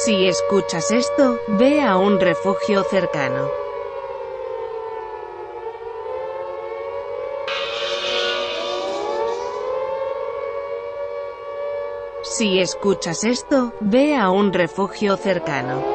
Si escuchas esto, ve a un refugio cercano. Si escuchas esto, ve a un refugio cercano.